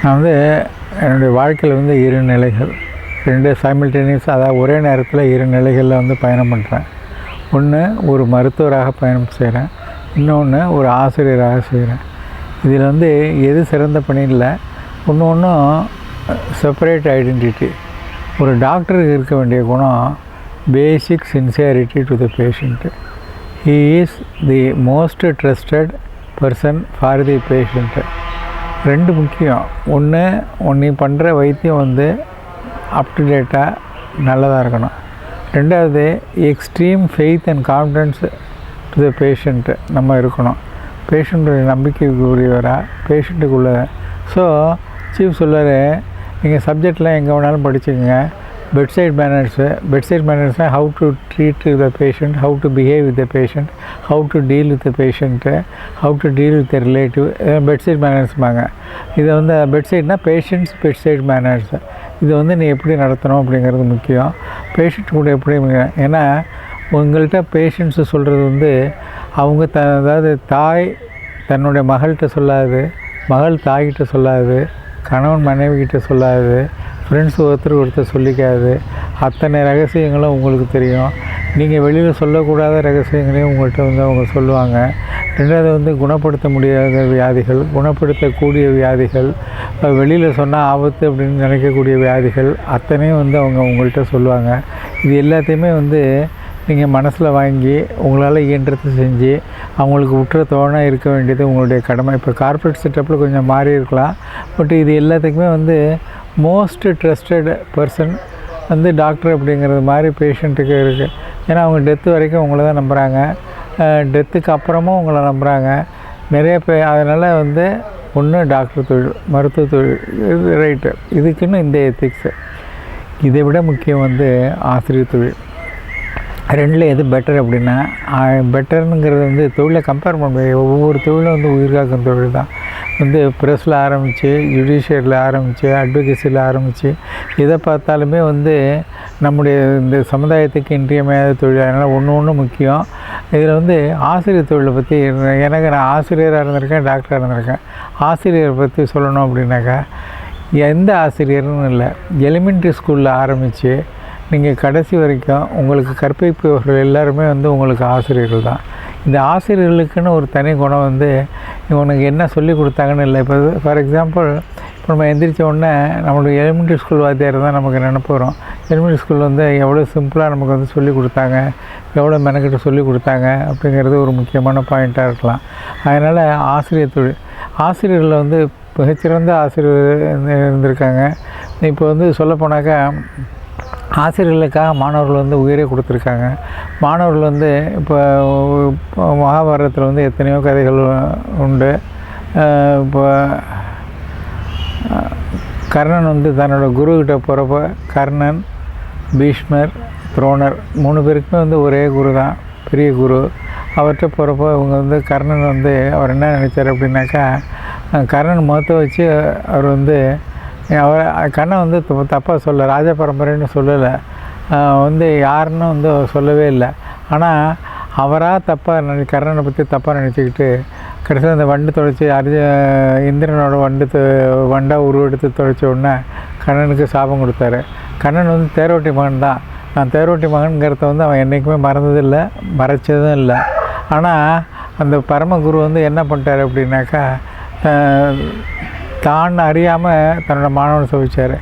நான் வந்து என்னுடைய வாழ்க்கையில் வந்து 2 நிலைகள், 2 சைமல்டேனியஸ், அதாவது ஒரே நேரத்தில் 2 நிலைகளில் வந்து பயணம் பண்ணுறேன். ஒன்று ஒரு மருத்துவராக பயணம் செய்கிறேன், இன்னொன்று ஒரு ஆசிரியராக செய்கிறேன். இதில் வந்து எது சிறந்த பணி இல்லை, ஒன்றும் செப்பரேட் ஐடென்டிட்டி. ஒரு டாக்டருக்கு இருக்க வேண்டிய குணம் basic sincerity to the patient. He is the most trusted person for the patient. 2 முக்கியம். ஒன்று நீ பண்ணுற வைத்தியம் வந்து அப் டு டேட்டாக நல்லதாக இருக்கணும். 2வது extreme faith and confidence to the patient நம்ம இருக்கணும். பேஷண்ட்டுடைய நம்பிக்கைக்குரியவராக பேஷண்ட்டுக்குள்ளே. ஸோ சீஃப் சொல்லுவார், நீங்கள் சப்ஜெக்ட்லாம் எங்கே வேணாலும் படிச்சுக்கோங்க, பெட்சைட் மேனர்ஸ்னால் how to treat the patient, how to behave with the patient, how to deal with the patient, how to deal with the relative, bedside மேனர்ஸ்பாங்க. இதை வந்து பெட்சைட்னால் பெட்சைட் மேனர்ஸ். இது வந்து நீ எப்படி நடத்தணும் அப்படிங்கிறது முக்கியம். பேஷண்ட் கூட எப்படி, ஏன்னா உங்கள்கிட்ட பேஷண்ட்ஸு சொல்கிறது வந்து அவங்க அதாவது தாய் தன்னுடைய மகள்கிட்ட சொல்லாது, மகள் தாய்கிட்ட சொல்லாது, கணவன் மனைவிக்கிட்ட சொல்லாது, ஃப்ரெண்ட்ஸ் ஒருத்தர் சொல்லிக்காது. அத்தனை ரகசியங்களும் உங்களுக்கு தெரியும். நீங்கள் வெளியில் சொல்லக்கூடாத ரகசியங்களையும் உங்கள்கிட்ட வந்து அவங்க சொல்லுவாங்க. 2வது வந்து குணப்படுத்த முடியாத வியாதிகள், குணப்படுத்தக்கூடிய வியாதிகள், வெளியில் சொன்னால் ஆபத்து அப்படின்னு நினைக்கக்கூடிய வியாதிகள் அத்தனையும் வந்து அவங்க உங்கள்கிட்ட சொல்லுவாங்க. இது எல்லாத்தையுமே வந்து நீங்கள் மனசில் வாங்கி உங்களால் இயன்றதை செஞ்சு அவங்களுக்கு உற்ற தோணாக இருக்க வேண்டியது உங்களுடைய கடமை. இப்போ கார்ப்பரேட் செட்டப்பில் கொஞ்சம் மாறி இருக்கலாம், பட் இது எல்லாத்துக்குமே வந்து மோஸ்ட் ட்ரஸ்டட் பர்சன் வந்து டாக்டர் அப்படிங்கிறது மாதிரி பேஷண்ட்டுக்கு இருக்குது. ஏன்னா அவங்க டெத்து வரைக்கும் உங்களை தான் நம்புகிறாங்க, டெத்துக்கு அப்புறமும் உங்களை நம்புகிறாங்க நிறைய பேர். அதனால் வந்து ஒன்று டாக்டர் தொழில், மருத்துவ தொழில், இது ரைட்டு. இதுக்குன்னு இந்த எத்திக்ஸு. இதை விட முக்கியம் வந்து ஆசிரியர் தொழில். 2ல் எது பெட்டர் அப்படின்னா, பெட்டர்னுங்கிறது வந்து தொழிலை கம்பேர் பண்ண முடியாது. ஒவ்வொரு தொழிலும் வந்து உயிர்காக்கும் தொழில் தான். வந்து ப்ரெஸ்ஸில் ஆரம்பித்து, ஜுடிஷியரியில் ஆரம்பித்து, அட்வொகேசியில் ஆரம்பித்து, எதை பார்த்தாலுமே வந்து நம்முடைய இந்த சமுதாயத்துக்கு இன்றியமையாத தொழில். அதனால் ஒன்று முக்கியம். இதில் வந்து ஆசிரியர் தொழிலை பற்றி எனக்கு, நான் ஆசிரியராக இருந்திருக்கேன், டாக்டராக இருந்திருக்கேன். ஆசிரியரை பற்றி சொல்லணும் அப்படின்னாக்கா, எந்த ஆசிரியர்னு இல்லை, எலிமெண்ட்ரி ஸ்கூலில் ஆரம்பித்து நீங்கள் கடைசி வரைக்கும் உங்களுக்கு கற்பிப்பவர்கள் எல்லாருமே வந்து உங்களுக்கு ஆசிரியர்கள் தான். இந்த ஆசிரியர்களுக்குன்னு ஒரு தனி குணம் வந்து உனக்கு என்ன சொல்லி கொடுத்தாங்கன்னு இல்லை. இப்போ ஃபார் எக்ஸாம்பிள், இப்போ நம்ம எந்திரிச்ச உடனே நம்மளுடைய எலிமெண்ட்ரி ஸ்கூல் வாத்தியார் தான் நமக்கு நினைப்பு வரும். எலிமெண்ட்ரி ஸ்கூல் வந்து எவ்வளோ சிம்பிளாக நமக்கு வந்து சொல்லி கொடுத்தாங்க, எவ்வளோ மெனக்கிட்ட சொல்லி கொடுத்தாங்க அப்படிங்கிறது ஒரு முக்கியமான பாயிண்ட்டாக இருக்கலாம். அதனால் ஆசிரியர் தொழில், ஆசிரியர்களில் வந்து மிகச்சிறந்த ஆசிரியர் இருந்திருக்காங்க. இப்போ வந்து சொல்லப்போனாக்கா ஆசிரியர்களுக்காக மாணவர்கள் வந்து உயிரே கொடுத்துருக்காங்க. மாணவர்கள் வந்து இப்போ மகாபாரதத்தில் வந்து எத்தனையோ கதைகள் உண்டு. இப்போ கர்ணன் வந்து தன்னோட குருக்கிட்ட போகிறப்ப, கர்ணன், பீஷ்மர், துரோணர் 3 பேருக்குமே வந்து ஒரே குரு தான், பெரிய குரு. அவர்கிட்ட போகிறப்போ இவங்க வந்து கர்ணன் வந்து அவர் என்ன நினச்சார் அப்படின்னாக்கா, கர்ணன் முகத்தை வச்சு அவர் வந்து கண்ணை வந்து தப்பாக சொல்ல, ராஜ பரம்பரைன்னு சொல்லலை, வந்து யாருன்னு வந்து சொல்லவே இல்லை. ஆனால் அவராக தப்பாக கர்ணனை பற்றி தப்பாக நினச்சிக்கிட்டு கடைசியில் அந்த வண்டு தொலைச்சி இந்திரனோட வண்டாக உருவெடுத்து தொலைச்ச உடனே கண்ணனுக்கு சாபம் கொடுத்தாரு. கண்ணன் வந்து தேரோட்டி மகன் தான். நான் தேரோட்டி மகன்கிறத வந்து அவன் என்றைக்குமே மறந்ததில்லை, மறைச்சதும் இல்லை. ஆனால் அந்த பரமகுரு வந்து என்ன பண்ணிட்டார் அப்படின்னாக்கா, தான் அறியாமல் தன்னோட மாணவனை சோதிச்சார்.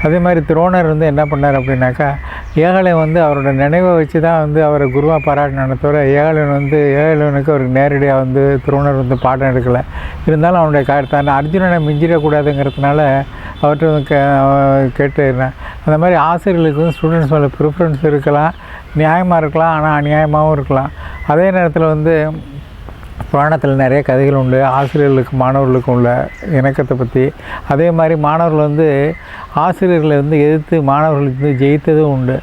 அதே மாதிரி துரோணர் வந்து என்ன பண்ணார் அப்படின்னாக்கா, ஏகலைவன் வந்து அவரோட நினைவை வச்சு தான் வந்து அவரை குருவாக பாராட்டினானே தவிர ஏகலைவனுக்கு அவருக்கு நேரடியாக வந்து துரோணர் வந்து பாடம் எடுக்கலை. இருந்தாலும் அவனுடைய தான் அர்ஜுனனை மிஞ்சிடக்கூடாதுங்கிறதுனால அவர்கிட்ட வந்து கேட்டுருந்தேன். அந்த மாதிரி ஆசிரியர்களுக்கு வந்து ஸ்டூடெண்ட்ஸ் மேலே ப்ரிஃபரன்ஸ் இருக்கலாம், நியாயமாக இருக்கலாம், ஆனால் அநியாயமாகவும் இருக்கலாம். அதே நேரத்தில் வந்து புராணத்தில் நிறைய கதைகள் உண்டு ஆசிரியர்களுக்கு மாணவர்களுக்கும் உள்ள இணக்கத்தை பற்றி. அதே மாதிரி மாணவர்கள் வந்து ஆசிரியர்களை வந்து எதிர்த்து மாணவர்களுக்கு வந்து ஜெயித்ததும் உண்டு.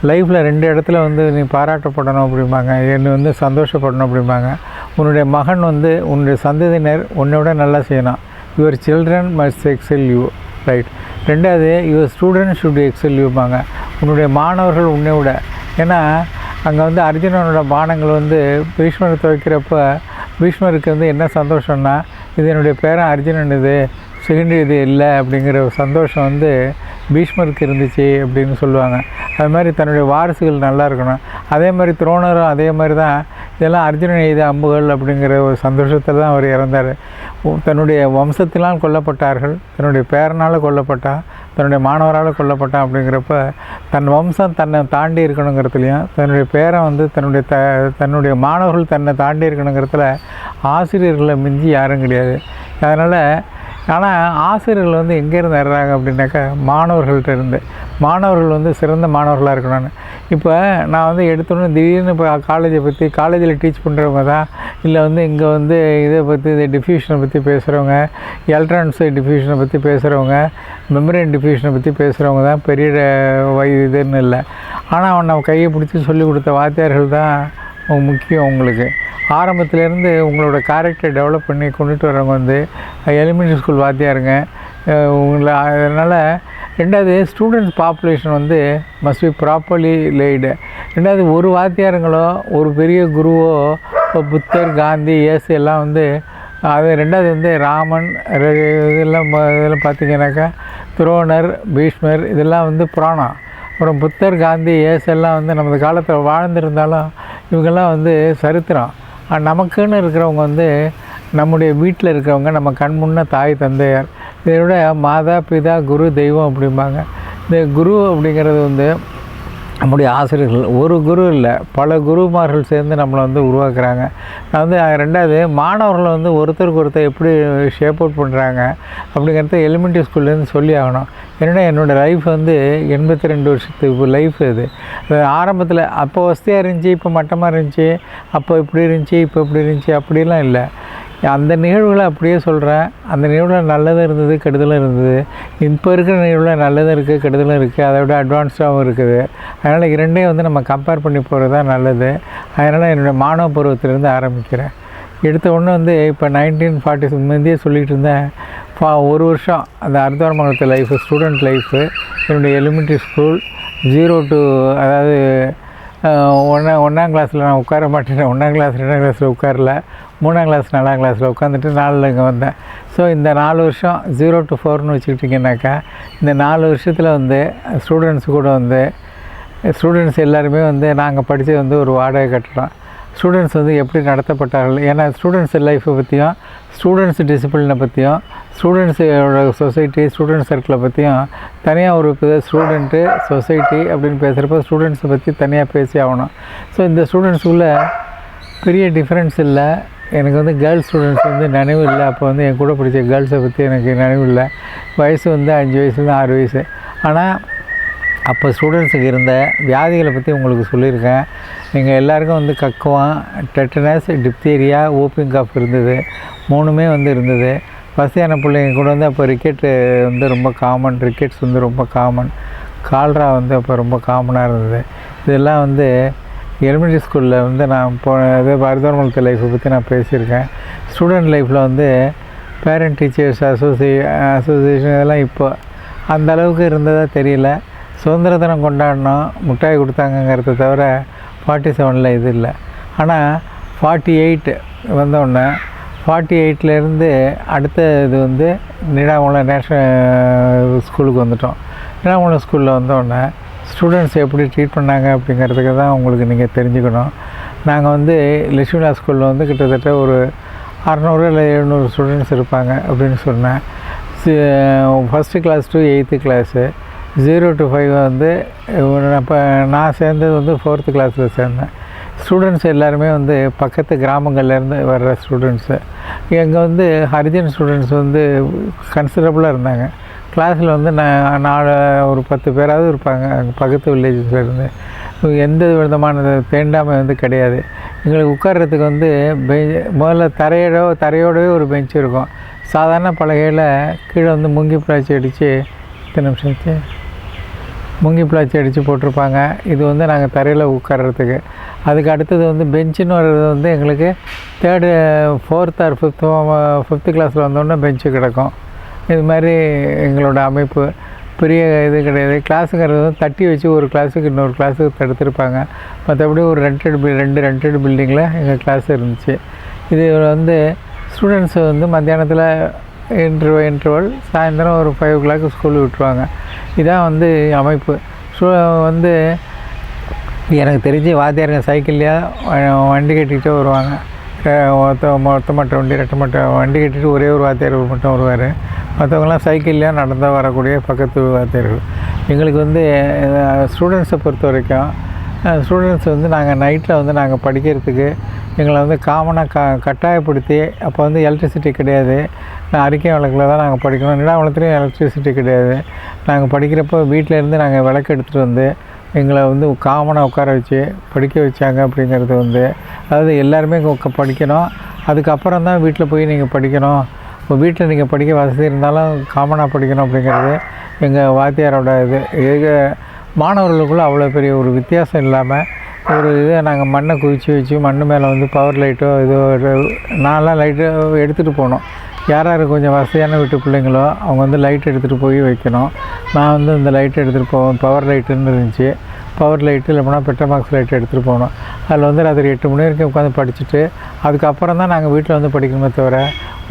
லைஃப்பில் 2 இடத்துல வந்து நீ பாராட்டப்படணும் அப்படிம்பாங்க, என்னை வந்து சந்தோஷப்படணும் அப்படிம்பாங்க. உன்னுடைய மகன் வந்து உன்னுடைய சந்ததியினர் உன்னை நல்லா செய்யணும். Your children must excel you, right. 2வது யுவர் ஸ்டூடெண்ட் ஷுட் எக்ஸெல் யூபாங்க, உன்னுடைய மாணவர்கள் உன்னை விட. ஏன்னா அங்கே வந்து அர்ஜுனனோட பானங்கள் வந்து பீஷ்மரை துவைக்கிறப்ப பீஷ்மருக்கு வந்து என்ன சந்தோஷம்னா, இது என்னுடைய பேரன் அர்ஜுனன், இது செகண்ட் இது இல்லை அப்படிங்கிற ஒரு சந்தோஷம் வந்து பீஷ்மருக்கு இருந்துச்சு அப்படின்னு சொல்லுவாங்க. அது மாதிரி தன்னுடைய வாரிசுகள் நல்லா இருக்கணும். அதே மாதிரி துரோணரும் அதே மாதிரி தான். இதெல்லாம் அர்ஜுனன் எய்த அம்புகள் அப்படிங்கிற ஒரு சந்தோஷத்தில் தான் அவர் இறந்தார். தன்னுடைய வம்சத்தினால் கொல்லப்பட்டார்கள், தன்னுடைய பேரனால் கொல்லப்பட்டான், தன்னுடைய மாணவரால் கொல்லப்பட்டான். அப்படிங்கிறப்ப தன் வம்சம் தன்னை தாண்டி இருக்கணுங்கிறதுலையும், தன்னுடைய பேரன் வந்து தன்னுடைய மாணவர்கள் தன்னை தாண்டி இருக்கணுங்கிறதுல ஆசிரியர்களை மிஞ்சி யாரும் கிடையாது. அதனால் ஆனால் ஆசிரியர்கள் வந்து எங்கேருந்து வர்றாங்க அப்படின்னாக்கா மாணவர்கள்ட்ட இருந்து. மாணவர்கள் வந்து சிறந்த மாணவர்களாக இருக்கணும்னு. இப்போ நான் வந்து எடுத்தோன்னே திடீர்னு இப்போ காலேஜை பற்றி காலேஜில் டீச் பண்ணுறவங்க தான், இல்லை வந்து இங்கே வந்து இதை பற்றி இதை டிஃப்யூஷனை பற்றி பேசுகிறவங்க, எலக்ட்ரான்ஸ் டிஃப்யூஷனை பற்றி பேசுகிறவங்க, மெம்பரேன் டிஃப்யூஷனை பற்றி பேசுகிறவங்க தான் பெரிய இதுன்னு இல்லை. ஆனால் அவன் நம்ம கையை பிடிச்சி சொல்லி கொடுத்த வாத்தியார்கள் தான் முக்கியம். உங்களுக்கு ஆரம்பத்துலேருந்து உங்களோட கேரக்டரை டெவலப் பண்ணி கொண்டுட்டு வரவங்க வந்து எலிமெண்ட்ரி ஸ்கூல் வாத்தியாருங்க. அதனால் ரெண்டாவது ஸ்டூடெண்ட்ஸ் பாப்புலேஷன் வந்து மஸ்ட் பி ப்ராப்பர்லி லேய்டு. ரெண்டாவது ஒரு வாத்தியாருங்களோ ஒரு பெரிய குருவோ இப்போ புத்தர், காந்தி, இயேசு எல்லாம் வந்து அது. ரெண்டாவது வந்து ராமன் இதெல்லாம் பார்த்திங்கனாக்கா துரோணர், பீஷ்மர் இதெல்லாம் வந்து புராணம். அப்புறம் புத்தர், காந்தி, இயேசு எல்லாம் வந்து நமது காலத்தில் வாழ்ந்துருந்தாலும் இவங்கெல்லாம் வந்து சரித்திரம். நமக்குன்னு இருக்கிறவங்க வந்து நம்முடைய வீட்டில் இருக்கிறவங்க, நம்ம கண் முன்னே தாய் தந்தையார், இதை விட மாதா பிதா குரு தெய்வம் அப்படிம்பாங்க. இந்த குரு அப்படிங்கிறது வந்து நம்முடைய ஆசிரியர்கள். ஒரு குரு இல்லை, பல குருமார்கள் சேர்ந்து நம்மளை வந்து உருவாக்குறாங்க. நான் வந்து ரெண்டாவது மாணவர்களை வந்து ஒருத்தருக்கு ஒருத்தர் எப்படி ஷேப் அவுட் பண்ணுறாங்க அப்படிங்கிறத எலிமெண்ட்ரி ஸ்கூல்லேருந்து சொல்லி ஆகணும். ஏன்னா என்னோடய லைஃப் வந்து 82 வருஷத்துக்கு லைஃப் இது. ஆரம்பத்தில் அப்போ வசதியாக இருந்துச்சு, இப்போ மட்டமாக இருந்துச்சு, அப்போ இப்படி இருந்துச்சு, இப்போ இப்படி இருந்துச்சு அப்படிலாம் இல்லை. அந்த நிகழ்வுகளை அப்படியே சொல்கிறேன். அந்த நிகழ்வில் நல்லதும் இருந்தது, கெடுதலும் இருந்தது. இப்போ இருக்கிற நிகழ்வில் நல்லதும் இருக்குது, கெடுதலும் இருக்குது, அதை விட அட்வான்ஸ்டாகவும் இருக்குது. அதனால் இரண்டையும் வந்து நம்ம கம்பேர் பண்ணி போகிறது தான் நல்லது. அதனால் என்னுடைய மாணவ பருவத்திலேருந்து ஆரம்பிக்கிறேன். எடுத்த ஒன்று வந்து இப்போ 1940 முந்தையே சொல்லிகிட்டு இருந்தேன். ஒரு வருஷம் அந்த அர்த்தவரமங்கலத்து லைஃபு, ஸ்டூடெண்ட் லைஃபு, என்னுடைய எலிமெண்ட்ரி ஸ்கூல் 0 to அதாவது ஒன்றாம் கிளாஸில் நான் உட்கார மாட்டேன். 1ஆம் கிளாஸ் 2ஆம் கிளாஸில் உட்காரல, 3ஆம் கிளாஸ் 4ஆம் கிளாஸில் உட்காந்துட்டு 4ல் இங்கே வந்தேன். ஸோ இந்த 4 வருஷம் 0 to 4ன்னு வச்சுக்கிட்டிங்கனாக்கா, இந்த 4 வருஷத்தில் வந்து ஸ்டூடெண்ட்ஸ் கூட வந்து ஸ்டூடெண்ட்ஸ் எல்லாருமே வந்து நாங்கள் படித்தது வந்து ஒரு வாடகை கட்டடம். ஸ்டூடெண்ட்ஸ் வந்து எப்படி நடத்தப்பட்டார்கள், ஏன்னா ஸ்டூடெண்ட்ஸ் லைஃப்பை பற்றியும், ஸ்டூடெண்ட்ஸ் டிசிப்ளினை பற்றியும், ஸ்டூடெண்ட்ஸோட சொசைட்டி, ஸ்டூடெண்ட் சர்க்கிளை பற்றியும் தனியாக ஒரு ஸ்டூடெண்ட்டு சொசைட்டி அப்படின்னு பேசுகிறப்போ ஸ்டூடெண்ட்ஸை பற்றி தனியாக பேசி ஆகணும். ஸோ இந்த ஸ்டூடெண்ட்ஸுக்குள்ளே பெரிய டிஃப்ரென்ஸ் இல்லை. எனக்கு வந்து கேர்ள்ஸ் ஸ்டூடெண்ட்ஸ் வந்து நினைவு இல்லை. அப்போ வந்து என் கூட படித்த கேர்ள்ஸை பற்றி எனக்கு நினைவு இல்லை. வயசு வந்து 5 வயசுலேருந்து 6 வயசு. ஆனால் அப்போ ஸ்டூடெண்ட்ஸுக்கு இருந்த வியாதிகளை பற்றி உங்களுக்கு சொல்லியிருக்கேன். நீங்கள் எல்லாேருக்கும் வந்து கக்குவான், டெட்டனஸ், டிப்தீரியா, ஓப்பிங் காஃப் இருந்தது. 3மே வந்து இருந்தது. வசதியான பிள்ளைங்க கூட வந்து அப்போ ரிக்கெட்டு வந்து ரொம்ப காமன், ரிக்கெட்ஸ் வந்து ரொம்ப காமன், கால்ரா வந்து அப்போ ரொம்ப காமனாக இருந்தது. இதெல்லாம் வந்து எலிமெண்ட்ரி ஸ்கூலில் வந்து நான் இதே அர்த்தவரமங்கலத்து லைஃப்பை பற்றி நான் பேசியிருக்கேன். ஸ்டூடெண்ட் லைஃப்பில் வந்து பேரண்ட் டீச்சர்ஸ் அசோசியேஷன் இதெல்லாம் இப்போ அந்த அளவுக்கு இருந்ததாக தெரியல. சுதந்திர தினம் கொண்டாடினோம், மிட்டாய் கொடுத்தாங்கங்கிறத தவிர 47ல் இது இல்லை. ஆனால் 48 வந்தோடனே 48லேருந்து அடுத்த இது வந்து நீடாமங்கலம் நேஷ்னல் ஸ்கூலுக்கு வந்துட்டோம். நீடாமங்கலம் ஸ்கூலில் வந்தோடனே ஸ்டூடெண்ட்ஸ் எப்படி ட்ரீட் பண்ணாங்க அப்படிங்கிறதுக்கு தான் உங்களுக்கு நீங்கள் தெரிஞ்சுக்கணும். நாங்கள் வந்து லட்சுமிலா ஸ்கூலில் வந்து கிட்டத்தட்ட ஒரு 600 இல்லை 700 ஸ்டூடெண்ட்ஸ் இருப்பாங்க அப்படின்னு சொன்னேன். First class to 8th class, 0 to 5 வந்து அப்போ நான் சேர்ந்தது வந்து 4th கிளாஸில் சேர்ந்தேன். ஸ்டூடெண்ட்ஸ் எல்லாருமே வந்து பக்கத்து கிராமங்கள்லேருந்து வர்ற ஸ்டூடெண்ட்ஸு. எங்கே வந்து ஹரிஜன் ஸ்டூடெண்ட்ஸ் வந்து கன்சிடரபுளாக இருந்தாங்க. கிளாஸில் வந்து ஒரு 10 பேராவது இருப்பாங்க பக்கத்து வில்லேஜஸ்லேருந்து. எந்த விதமான தேண்டாமை வந்து கிடையாது. எங்களுக்கு உட்கார்றதுக்கு வந்து முதல்ல தரையோடவே ஒரு பெஞ்ச் இருக்கும். சாதாரண பலகையில் கீழே வந்து மூங்கி பிளாச்சி அடித்து, எத்தனை நிமிஷம் ஆச்சு, மூங்கி பிளாச்சி அடித்து போட்டிருப்பாங்க. இது வந்து நாங்கள் தரையில் உட்கார்றதுக்கு. அதுக்கு அடுத்தது வந்து பெஞ்சுன்னு வர்றது வந்து எங்களுக்கு 3rd, 4th or 5th கிளாஸில் வந்தோடனே பெஞ்சு கிடக்கும். இது மாதிரி எங்களோட அமைப்பு பெரிய இது கிடையாது. கிளாஸுங்கிறது வந்து தட்டி வச்சு ஒரு கிளாஸுக்கு இன்னொரு கிளாஸுக்கு தடுத்துருப்பாங்க. மற்றபடி ஒரு ரெண்டு ரெண்டட் பில்டிங்கில் எங்கள் கிளாஸ் இருந்துச்சு. இது வந்து ஸ்டூடெண்ட்ஸு வந்து மத்தியானத்தில் இன்டர்வல் சாயந்தரம் ஒரு 5 o'clock ஸ்கூல் விட்டுருவாங்க. இதான் வந்து அமைப்பு. வந்து எனக்கு தெரிஞ்சு வாத்தியாருங்க சைக்கிள்லையா வண்டி கட்டிகிட்டே வருவாங்க. மொத்தமட்ட வண்டி ரெட்டமட்ட வண்டி கட்டிட்டு ஒரே ஒரு வாத்தியார் மட்டும் வருவார். மற்றவங்களாம் சைக்கிள்லையா நடந்தால் வரக்கூடிய பக்கத்து வாத்தியார்கள். எங்களுக்கு வந்து ஸ்டூடெண்ட்ஸை பொறுத்த வரைக்கும் ஸ்டூடெண்ட்ஸ் வந்து நாங்கள் நைட்டில் வந்து நாங்கள் படிக்கிறதுக்கு எங்களை வந்து காமனாக கட்டாயப்படுத்தி, அப்போ வந்து எலக்ட்ரிசிட்டி கிடையாது. அறிக்கை விளக்கில் தான் நாங்கள் படிக்கணும். நிலாவளத்துலேயும் எலக்ட்ரிசிட்டி கிடையாது. நாங்கள் படிக்கிறப்போ வீட்டிலேருந்து நாங்கள் விளக்கு எடுத்துகிட்டு வந்து எங்களை வந்து காமனாக உட்கார வச்சு படிக்க வச்சாங்க. அப்படிங்கிறது வந்து அதாவது எல்லாருமே படிக்கணும். அதுக்கப்புறம் தான் வீட்டில் போய் நீங்கள் படிக்கணும். இப்போ வீட்டில் நீங்கள் படிக்க வசதி இருந்தாலும் காமனாக படிக்கணும் அப்படிங்கிறது எங்கள் வாத்தியாரோட இது. மாணவர்களுக்குள்ளே அவ்வளோ பெரிய ஒரு வித்தியாசம் இல்லாமல் ஒரு இதை நாங்கள் மண்ணை குவிச்சு வச்சு மண் மேலே வந்து பவர் லைட்டோ இதோ நான்லாம் லைட்டு எடுத்துகிட்டு போனோம். யார் யார் கொஞ்சம் வசதியான வீட்டு பிள்ளைங்களோ அவங்க வந்து லைட் எடுத்துகிட்டு போய் வைக்கணும். நான் வந்து இந்த லைட் எடுத்துகிட்டு போவேன். பவர் லைட்டுன்னு இருந்துச்சு. பவர் லைட்டு இல்லைனா பெட்ரோமாக்ஸ் லைட் எடுத்துகிட்டு போகணும். அதில் வந்து ராத்திரி 8 மணி வரைக்கும் உட்காந்து படிச்சுட்டு அதுக்கப்புறம் தான் நாங்கள் வீட்டில் வந்து படிக்கணுமே தவிர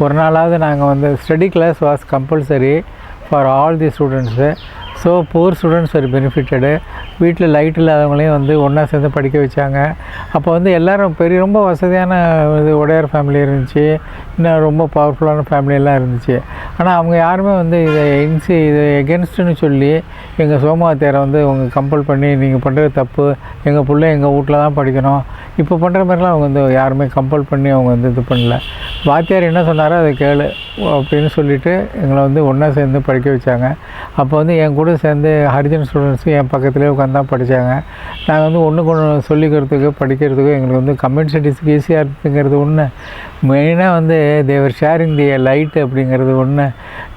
ஒரு நாளாவது நாங்கள் வந்து study class was compulsory for all the students. So poor students very benefited. வீட்டில் லைட் இல்லாதவங்களையும் வந்து ஒன்றா சேர்ந்து படிக்க வச்சாங்க. அப்போ வந்து எல்லோரும் ரொம்ப வசதியான இது உடையார் ஃபேமிலி இருந்துச்சு. இன்னும் ரொம்ப பவர்ஃபுல்லான ஃபேமிலியெல்லாம் இருந்துச்சு. ஆனால் அவங்க யாருமே வந்து இதை எகென்ஸ்ட்டுன்னு சொல்லி எங்கள் சோமவாத்தியாரை வந்து அவங்க கம்பல் பண்ணி நீங்கள் பண்ணுறது தப்பு, எங்கள் பிள்ளை எங்கள் வீட்டில் தான் படிக்கணும் இப்போ பண்ணுற மாதிரிலாம் அவங்க வந்து யாருமே கம்பல் பண்ணி அவங்க வந்து இது பண்ணல. வாத்தியார் என்ன சொன்னாரோ அதை கேளு அப்படின்னு சொல்லிவிட்டு எங்களை வந்து ஒன்றா சேர்ந்து படிக்க வச்சாங்க. அப்போ வந்து என் கூட சேர்ந்து ஹரிஜன் ஸ்டூடெண்ட்ஸும் என் பக்கத்துலேயே உட்காந்து தான் படித்தாங்க. நாங்கள் வந்து ஒன்றுக்கு ஒன்று சொல்லிக்கிறதுக்கு படிக்கிறதுக்கு எங்களுக்கு வந்து கம்யூனிட்டி ஸ்டடீஸுக்கு ஈஸியாக இருக்குங்கிறது ஒன்று. மெயினாக வந்து தேவர் ஷேரிங் தி லைட் அப்படிங்கிறது ஒன்று.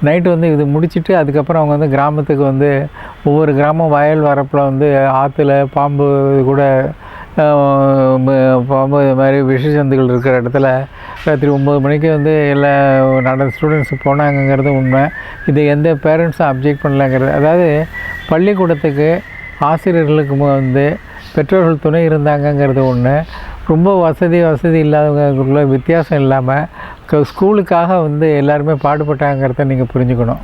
நைட்டு வந்து இது முடிச்சுட்டு அதுக்கப்புறம் அவங்க வந்து கிராமத்துக்கு வந்து ஒவ்வொரு கிராமம் வயல் வரப்பில் வந்து ஆற்றுல பாம்பு கூட பாம்பு இது மாதிரி விஷ ஜந்துகள் இருக்கிற இடத்துல ராத்திரி 9 மணிக்கு வந்து எல்லா ஸ்டூடெண்ட்ஸு போனாங்கங்கிறது உண்மை. இதை எந்த பேரண்ட்ஸும் அப்ஜெக்ட் பண்ணலங்கிறது. அதாவது பள்ளிக்கூடத்துக்கு ஆசிரியர்களுக்கு வந்து பெற்றோர்கள் துணை இருந்தாங்கங்கிறது ஒன்று. ரொம்ப வசதி இல்லாதவங்களுக்குள்ள வித்தியாசம் இல்லாமல் ஸ்கூலுக்காக வந்து எல்லாருமே பாடுபட்டாங்கிறத நீங்கள் புரிஞ்சுக்கணும்.